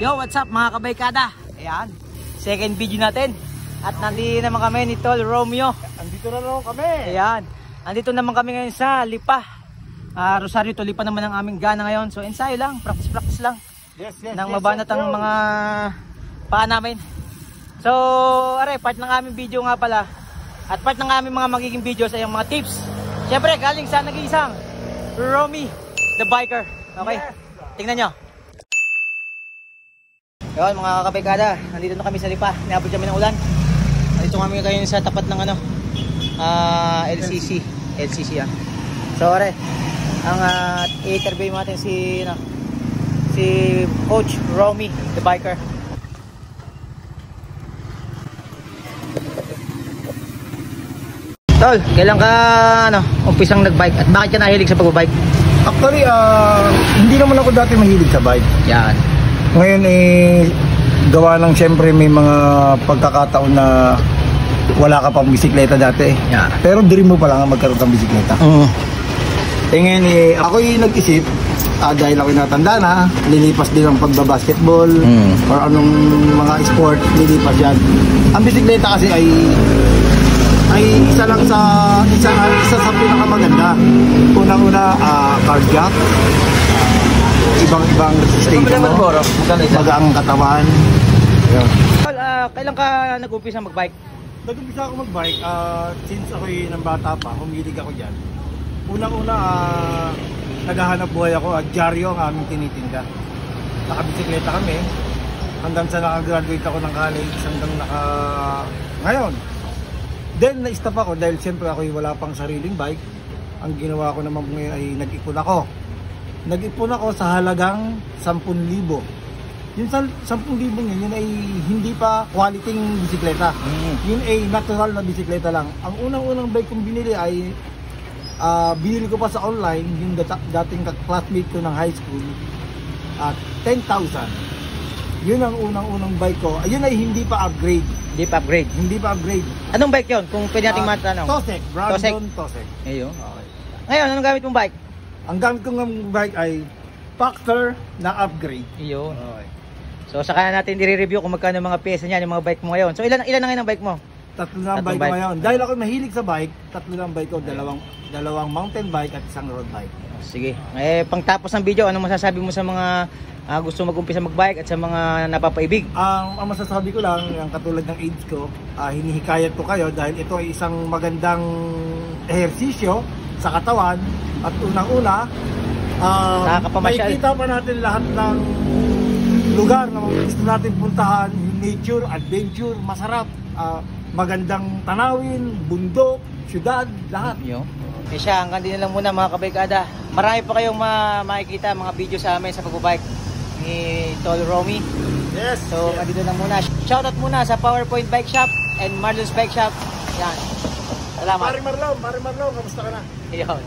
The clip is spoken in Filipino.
Yo, what's up mga kabaykada? Ayan, second video natin. At nandito naman kami ni Tol Romeo. Andito na naman kami. Ayan, andito naman kami ngayon sa Lipa. Rosario to Lipa naman ang aming gana ngayon. So ensayo lang, practice lang. Yes. Nang mabanat ang mga paa namin. So, part ng aming video nga pala. At part ng aming mga magiging videos ay yung mga tips. Siyempre, galing sa nag-iisang Romy, the biker. Okay, yes. Tingnan nyo. Yun mga kabaykada, nandito na kami sa Lipa. Niabot kami ng ulan. Nandito kami ngayon sa tapat ng LCC yan. So ang i-interview natin si Coach Romy, the biker. Tol, kailan ka umpisang nagbike at bakit ka nahilig sa pagbabike? Actually, hindi naman ako dati mahilig sa bike. Yan. Ngayon gawa ng siyempre may mga pagkakataon na wala ka pang bisikleta dati. Yeah. Pero dream mo pa lang magkaroon ng bisikleta. Ngayon ako'y nag-isip, dahil ako'y natanda na, lilipas din ang pagbabasketball or anong mga sport, lilipas yan. Ang bisikleta kasi ay isa sa pinakamaganda. Unang-una, card jack, ibang station mo, magaang katawan. Kailan ka nag-umpisa magbike? Nag-umpisa ako magbike since ako'y nang bata pa, humilig ako dyan. Unang-una, naghahanap buhay ako at dyaryo ang aming tinitinda. Nakabisikleta kami hanggang sa nakagraduate ako ng college hanggang ngayon. Then na-stop ako dahil siyempre ako'y wala pang sariling bike. Ang ginawa ko naman ngayon ay nag-ipon ako. Nag-ipon ako sa halagang 10,000. Yung 10,000 yun ay hindi pa quality bisikleta. Yun ay natural na bisikleta lang. Ang unang-unang bike kong binili ay binili ko pa sa online, yung dating classmate ko ng high school at 10,000. Yun ang unang-unang bike ko. Ayun ay hindi pa upgrade. Hindi pa upgrade. Anong bike yun? Kung pwede nating matanong. Tosek. Brandon Tosek. Ayun. Okay. Ngayon, anong gamit mong bike? Ang gamit kong bike ay Factor na upgrade. Ayun. Okay. So saka natin i-review kung magkano mga pyesa niyan yung mga bike mo ngayon. So ilan na ngayon ang bike mo? Tatlo na ang bike ko ngayon. Dahil ako mahilig sa bike, tatlo na ang bike ko. Dalawang mountain bike at isang road bike. Sige. Pangtapos ng video, anong masasabi mo sa mga gusto mag-umpisa mag-bike at sa mga napapaibig? Ang masasabi ko lang, yung katulad ng age ko, hinihikayat ko kayo dahil ito ay isang magandang ehersisyo sa katawan. At unang-una, makikita pa natin lahat ng lugar na gusto natin puntahan, nature, adventure, masarap, magandang tanawin, bundok, syudad, lahat. Eh siya, hanggang din lang muna mga kabaykada. Marami pa kayong makikita mga video sa amin sa pagbabike ni Tol Romy. Yes. So, dito lang muna. Shoutout muna sa PowerPoint Bike Shop and Marlon's Bike Shop. Yan. Salamat. Pare Marlon, kamusta ka na? Iyon.